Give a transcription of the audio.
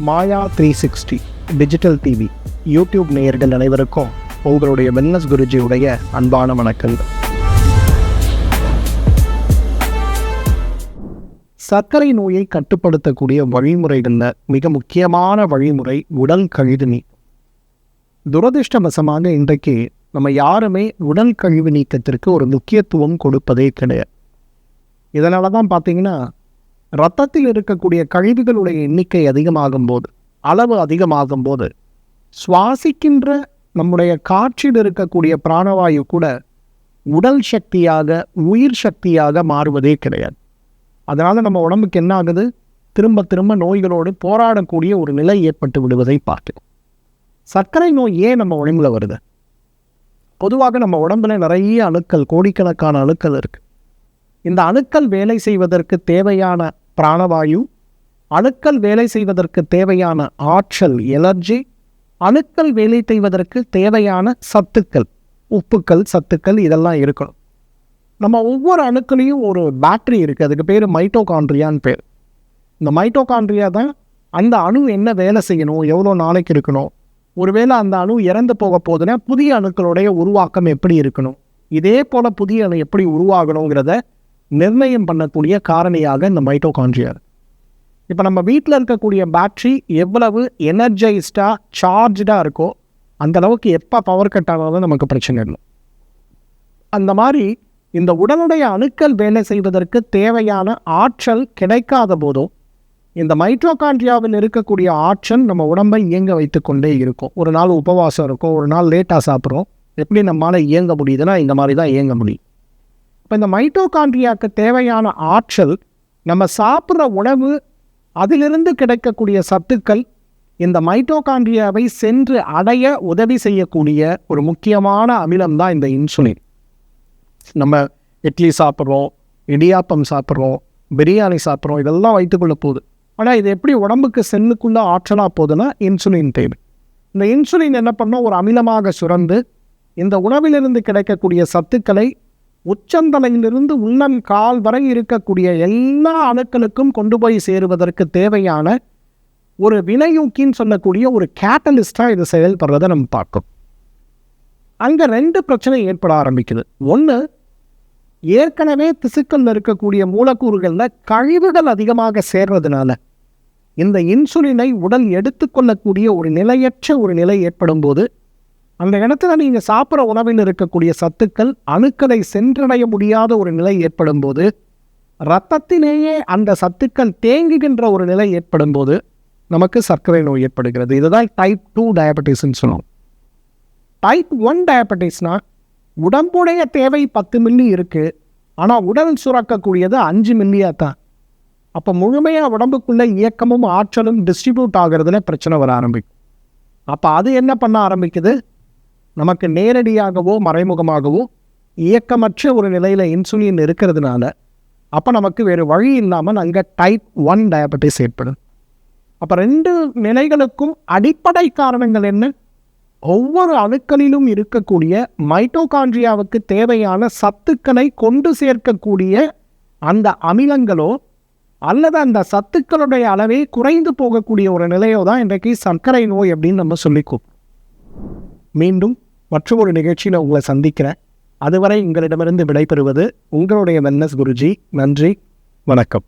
மாயா 360 digital TV YouTube நேயர்கள் அனைவருக்கும் உங்களுடைய வெல்னஸ் குருஜியுடைய அன்பான வணக்கங்கள். சர்க்கரை நோயை கட்டுப்படுத்தக்கூடிய வழிமுறைகளில் மிக முக்கியமான வழிமுறை உடல் கழிவு நீக்கம். துரதிர்ஷ்டவசமாக இன்றைக்கு நம்ம யாருமே உடல் கழிவு நீக்கத்திற்கு ஒரு முக்கியத்துவம் கொடுப்பதே கிடையாது. இதனால தான் பார்த்தீங்கன்னா இரத்தத்தில் இருக்கக்கூடிய கழிவுகளுடைய எண்ணிக்கை அதிகமாகும் போது, அளவு அதிகமாகும் போது சுவாசிக்கின்ற நம்முடைய காற்றில் இருக்கக்கூடிய பிராணவாயு கூட உடல் சக்தியாக, உயிர் சக்தியாக மாறுவதே கிடையாது. அதனால் நம்ம உடம்புக்கு என்ன ஆகுது? திரும்ப திரும்ப நோய்களோடு போராடக்கூடிய ஒரு நிலை ஏற்பட்டு விடுவதை பார்க்கிறோம். சர்க்கரை நோய் ஏன் நம்ம உடம்புல வருது? பொதுவாக நம்ம உடம்புல நிறைய அணுக்கள், கோடிக்கணக்கான அணுக்கள் இருக்கு. இந்த அணுக்கள் வேலை செய்வதற்கு தேவையான பிராணவாயு, அணுக்கள் வேலை செய்வதற்கு தேவையான ஆற்றல், எனர்ஜி, அணுக்கள் வேலை செய்வதற்கு தேவையான சத்துக்கள், உப்புக்கள், சத்துக்கள் இதெல்லாம் இருக்கணும். நம்ம ஒவ்வொரு அணுக்களையும் ஒரு பேட்டரி இருக்குது, அதுக்கு பேர் மைட்டோகாண்ட்ரியான்னு பேர். இந்த மைட்டோகாண்ட்ரியா தான் அந்த அணு என்ன வேலை செய்யணும், எவ்வளோ நாளைக்கு இருக்கணும், ஒருவேளை அந்த அணு இறந்து போக போதுன்னா புதிய அணுக்களுடைய உருவாக்கம் எப்படி இருக்கணும், இதே போல் புதிய அணு எப்படி உருவாகணுங்கிறத நிர்ணயம் பண்ணக்கூடிய காரணியாக இந்த மைட்டோகாண்ட்ரியா. இப்போ நம்ம வீட்டில் இருக்கக்கூடிய பேட்ரி எவ்வளவு எனர்ஜைஸ்டாக, சார்ஜாக இருக்கோ அந்த அளவுக்கு எப்போ பவர் கட் ஆனாலும் நமக்கு பிரச்சனை இல்லை. அந்த மாதிரி இந்த உடலுடைய அணுக்கள் வேலை செய்வதற்கு தேவையான ஆற்றல் கிடைக்காத போதும் இந்த மைட்டோகாண்ட்ரியாவில் இருக்கக்கூடிய ஆற்றல் நம்ம உடம்பை இயங்க வைத்து கொண்டே இருக்கும். ஒரு நாள் உபவாசம் இருக்கும், ஒரு நாள் லேட்டாக சாப்பிட்றோம், எப்படி நம்மளால் இயங்க முடியுதுன்னா இந்த மாதிரி தான் இயங்க முடியும். இப்போ இந்த மைட்டோகாண்ட்ரியாவுக்கு தேவையான ஆற்றல், நம்ம சாப்பிட்ற உணவு, அதிலிருந்து கிடைக்கக்கூடிய சத்துக்கள் இந்த மைட்டோகாண்ட்ரியாவை சென்று அடைய உதவி செய்யக்கூடிய ஒரு முக்கியமான அமிலம் தான் இந்த இன்சுலின். நம்ம இட்லி சாப்பிட்றோம், இடியாப்பம் சாப்பிட்றோம், பிரியாணி சாப்பிட்றோம், இதெல்லாம் வயிற்றுக்குள்ளே போகுது. ஆனால் இது எப்படி உடம்புக்கு செல்லுக்குள்ளே ஆற்றலாக போகுதுன்னா இன்சுலின் தேவை. இந்த இன்சுலின் என்ன பண்ணோம்? ஒரு அமிலமாக சுரந்து இந்த உணவிலிருந்து கிடைக்கக்கூடிய சத்துக்களை உச்சந்தலையிலிருந்து உள்ளம் கால் வரை இருக்கக்கூடிய எல்லா அணுக்களுக்கும் கொண்டு போய் சேருவதற்கு தேவையான ஒரு வினையூக்கின்னு சொல்லக்கூடிய ஒரு கேட்டலிஸ்டாக இது செயல்படுறதை நம்ம பார்க்கணும். அங்கே ரெண்டு பிரச்சனை ஏற்பட ஆரம்பிக்குது. ஒன்று, ஏற்கனவே திசுக்களில் இருக்கக்கூடிய மூலக்கூறுகளில் கழிவுகள் அதிகமாக சேர்றதுனால இந்த இன்சுலினை உடல் எடுத்துக்கொள்ளக்கூடிய ஒரு நிலையற்ற ஒரு நிலை ஏற்படும் போது அந்த இடத்துல நீங்கள் சாப்பிட்ற உணவில் இருக்கக்கூடிய சத்துக்கள் அணுக்களை சென்றடைய முடியாத ஒரு நிலை ஏற்படும் போது, இரத்தத்திலேயே அந்த சத்துக்கள் தேங்குகின்ற ஒரு நிலை ஏற்படும் போது நமக்கு சர்க்கரை நோய் ஏற்படுகிறது. இதுதான் டைப் 2 டயபெட்டிஸ்ன்னு சொல்லுவோம். டைப் 1 டயபெட்டிஸ்னால் உடம்புடைய தேவை 10 மில்லி இருக்குது, ஆனால் உடல் சுரக்கக்கூடியது 5 மில்லியாக தான். அப்போ முழுமையாக உடம்புக்குள்ளே இயக்கமும் ஆற்றலும் டிஸ்ட்ரிபியூட் ஆகிறதுல பிரச்சனை வர ஆரம்பிக்கும். அப்போ அது என்ன பண்ண ஆரம்பிக்குது? நமக்கு நேரடியாகவோ மறைமுகமாகவோ இயக்கமற்ற ஒரு நிலையில் இன்சுலின் இருக்கிறதுனால அப்போ நமக்கு வேறு வழி இல்லாமல் அங்கே டைப் 1 டயபெட்டிஸ் ஏற்படும். அப்போ ரெண்டு நிலைகளுக்கும் அடிப்படை காரணங்கள் என்ன? ஒவ்வொரு அணுக்களிலும் இருக்கக்கூடிய மைட்டோகாண்ட்ரியாவுக்கு தேவையான சத்துக்களை கொண்டு சேர்க்கக்கூடிய அந்த அமிலங்களோ அல்லது அந்த சத்துக்களுடைய அளவே குறைந்து போகக்கூடிய ஒரு நிலையோ தான் இன்றைக்கு சர்க்கரை நோய் அப்படின்னு நம்ம சொல்லிக்கோ. மீண்டும் மற்றொரு நிகழ்ச்சியில் உங்களை சந்திக்கிறேன். அதுவரை உங்களிடமிருந்து விடைபெறுவது உங்களுடைய வெல்னஸ் குருஜி. நன்றி, வணக்கம்.